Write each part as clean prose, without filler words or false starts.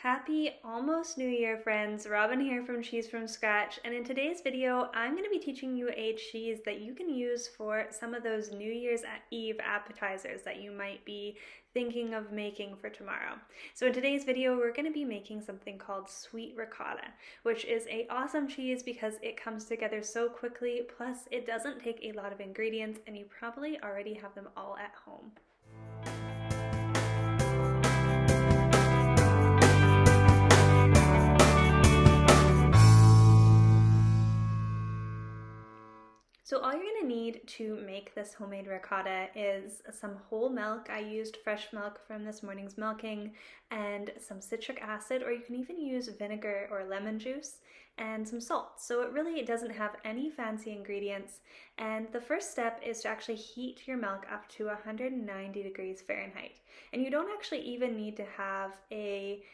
Happy almost New Year, friends. Robin here from Cheese from Scratch, and in today's video, I'm going to be teaching you a cheese that you can use for some of those New Year's Eve appetizers that you might be thinking of making for tomorrow. So in today's video, we're going to be making something called sweet ricotta, which is an awesome cheese because it comes together so quickly, plus it doesn't take a lot of ingredients, and you probably already have them all at home. So all you're going to need to make this homemade ricotta is some whole milk. I used fresh milk from this morning's milking, and some citric acid, or you can even use vinegar or lemon juice, and some salt. So it really doesn't have any fancy ingredients. And the first step is to actually heat your milk up to 190 degrees Fahrenheit. And you don't actually even need to have a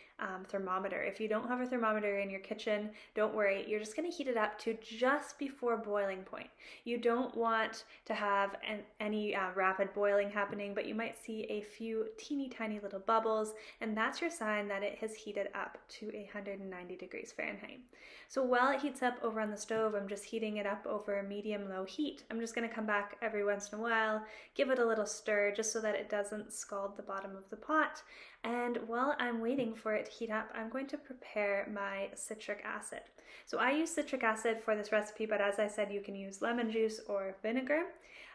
thermometer. If you don't have a thermometer in your kitchen, don't worry. You're just going to heat it up to just before boiling point. You don't want to have any rapid boiling happening, but you might see a few teeny tiny little bubbles, and that's your sign that it has heated up to 190 degrees Fahrenheit. So while it heats up over on the stove, I'm just heating it up over a medium-low heat. I'm just going to come back every once in a while, give it a little stir just so that it doesn't scald the bottom of the pot. And while I'm waiting for it to heat up, I'm going to prepare my citric acid. So I use citric acid for this recipe, but as I said, you can use lemon juice or vinegar.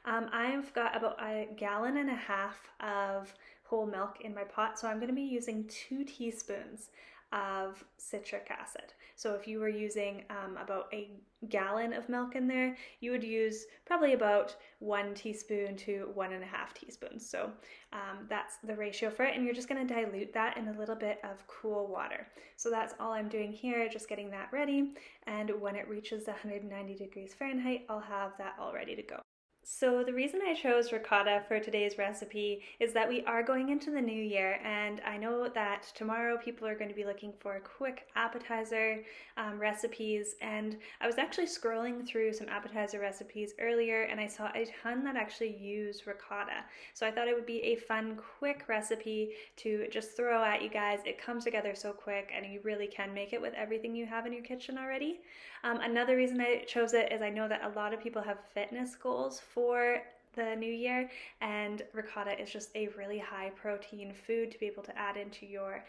I've got about 1.5 gallons of whole milk in my pot, so I'm going to be using 2 teaspoons of citric acid. So if you were using about 1 gallon of milk in there, you would use probably about 1 teaspoon to 1.5 teaspoons. So that's the ratio for it, and you're just going to dilute that in a little bit of cool water. So that's all I'm doing here, just getting that ready, and when it reaches 190 degrees Fahrenheit, I'll have that all ready to go. So the reason I chose ricotta for today's recipe is that we are going into the new year, and I know that tomorrow people are going to be looking for quick appetizer recipes, and I was actually scrolling through some appetizer recipes earlier and I saw a ton that actually use ricotta. So I thought it would be a fun, quick recipe to just throw at you guys. It comes together so quick and you really can make it with everything you have in your kitchen already. Another reason I chose it is I know that a lot of people have fitness goals for the new year, and ricotta is just a really high protein food to be able to add into your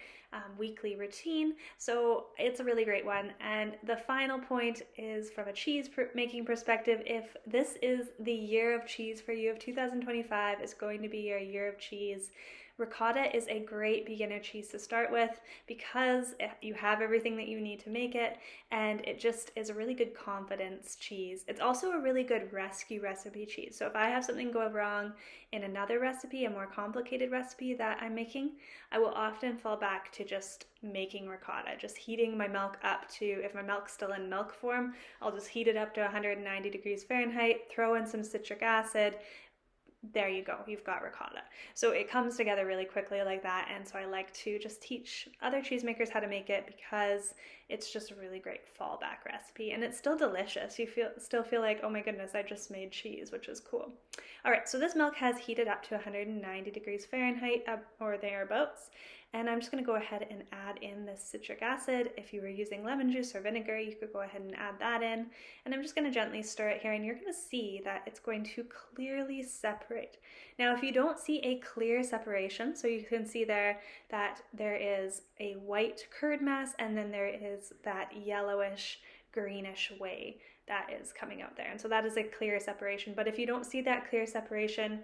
weekly routine. So it's a really great one. And the final point is from a cheese making perspective, if this is the year of cheese for you, if 2025 is going to be your year of cheese, ricotta is a great beginner cheese to start with because you have everything that you need to make it, and it just is a really good confidence cheese. It's also a really good rescue recipe cheese. So if I have something go wrong in another recipe, a more complicated recipe that I'm making, I will often fall back to just making ricotta, just heating my milk up to, if my milk's still in milk form, I'll just heat it up to 190 degrees Fahrenheit, throw in some citric acid. There you go, you've got ricotta. So it comes together really quickly like that, and so I like to just teach other cheesemakers how to make it because it's just a really great fallback recipe, and it's still delicious. You still feel like, oh my goodness, I just made cheese, which is cool. All right, so this milk has heated up to 190 degrees Fahrenheit or thereabouts, and I'm just going to go ahead and add in this citric acid. If you were using lemon juice or vinegar, you could go ahead and add that in. And I'm just going to gently stir it here, and you're going to see that it's going to clearly separate. Now, if you don't see a clear separation, so you can see there that there is a white curd mass, and then there is that yellowish, greenish whey that is coming out there. And so that is a clear separation. But if you don't see that clear separation,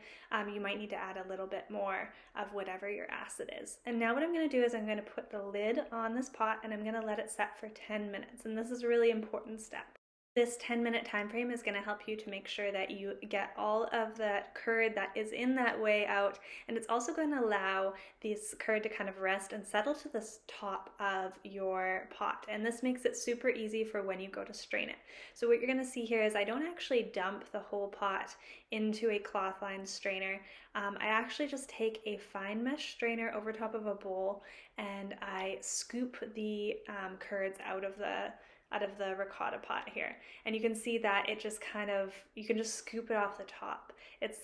you might need to add a little bit more of whatever your acid is. And now what I'm going to do is I'm going to put the lid on this pot and I'm going to let it set for 10 minutes. And this is a really important step. This 10-minute time frame is going to help you to make sure that you get all of the curd that is in that whey out, and it's also going to allow this curd to kind of rest and settle to the top of your pot, and this makes it super easy for when you go to strain it. So what you're going to see here is I don't actually dump the whole pot into a cloth-lined strainer. I actually just take a fine mesh strainer over top of a bowl and I scoop the curds out of the out of the ricotta pot here. And you can see that it just kind of, you can just scoop it off the top.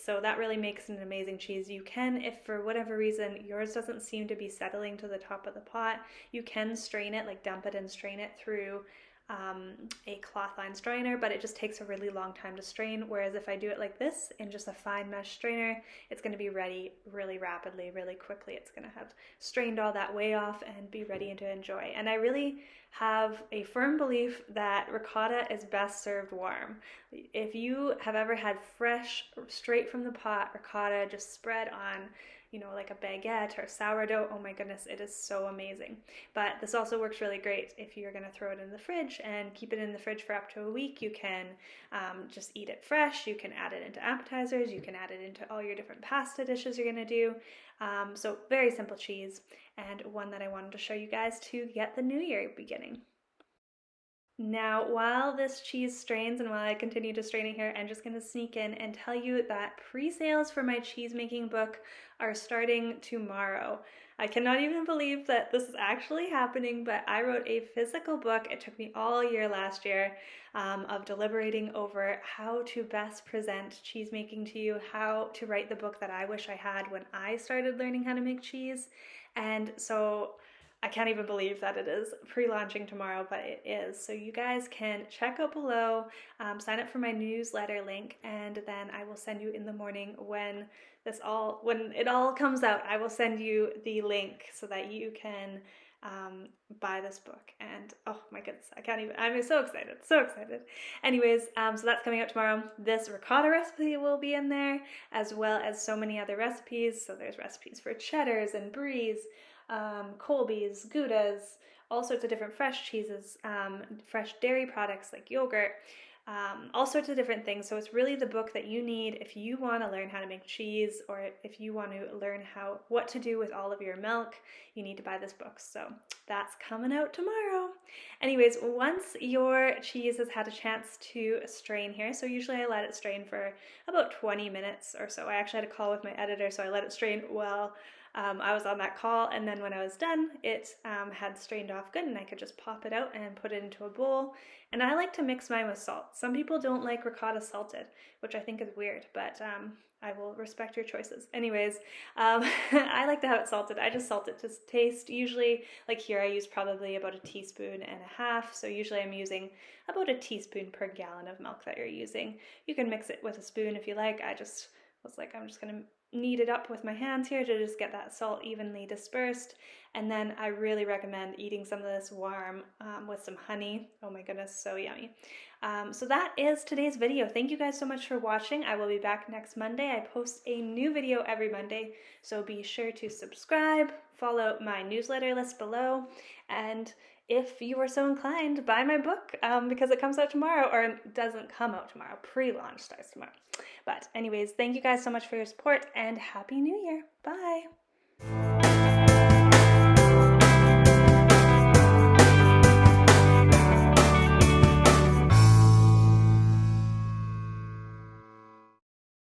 So that really makes an amazing cheese. You can, if for whatever reason yours doesn't seem to be settling to the top of the pot, you can strain it, like dump it and strain it through a cloth line strainer, but it just takes a really long time to strain. Whereas if I do it like this in just a fine mesh strainer, it's going to be ready really rapidly, really quickly. It's going to have strained all that whey off and be ready to enjoy. And I really have a firm belief that ricotta is best served warm. If you have ever had fresh, straight from the pot ricotta just spread on, like a baguette or sourdough, oh my goodness, it is so amazing. But this also works really great if you're going to throw it in the fridge and keep it in the fridge for up to a week. You can just eat it fresh. You can add it into appetizers. You can add it into all your different pasta dishes you're going to do. So very simple cheese, and one that I wanted to show you guys to get the new year beginning. Now, while this cheese strains and while I continue to strain it here, I'm just going to sneak in and tell you that pre-sales for my cheese making book are starting tomorrow. I cannot even believe that this is actually happening, but I wrote a physical book. It took me all year last year of deliberating over how to best present cheese making to you, how to write the book that I wish I had when I started learning how to make cheese. And so I can't even believe that it is pre-launching tomorrow, but it is. So you guys can check out below, sign up for my newsletter link, and then I will send you in the morning when it all comes out. I will send you the link so that you can buy this book. And oh my goodness, I'm so excited, so excited. Anyways, so that's coming out tomorrow. This ricotta recipe will be in there, as well as so many other recipes. So there's recipes for cheddars and bries, Colby's, Goudas, all sorts of different fresh cheeses, fresh dairy products like yogurt, all sorts of different things. So it's really the book that you need if you want to learn how to make cheese, or if you want to learn what to do with all of your milk. You need to buy this book. So that's coming out tomorrow. Anyways, once your cheese has had a chance to strain here, so usually I let it strain for about 20 minutes or so. I actually had a call with my editor, so I let it strain while I was on that call, and then when I was done, it had strained off good, and I could just pop it out and put it into a bowl. And I like to mix mine with salt. Some people don't like ricotta salted, which I think is weird, but I will respect your choices. Anyways, I like to have it salted. I just salt it to taste. Usually, like here, I use probably about a teaspoon and a half. So usually I'm using about a teaspoon per gallon of milk that you're using. You can mix it with a spoon if you like. I just was like, I'm just gonna knead it up with my hands here to just get that salt evenly dispersed. And then I really recommend eating some of this warm with some honey. Oh my goodness, so yummy. So that is today's video. Thank you guys so much for watching. I will be back next Monday. I post a new video every Monday, so be sure to subscribe, follow my newsletter list below, and if you are so inclined, buy my book because it comes out tomorrow, or it doesn't come out tomorrow. Pre-launch starts tomorrow. But anyways, thank you guys so much for your support, and Happy New Year. Bye.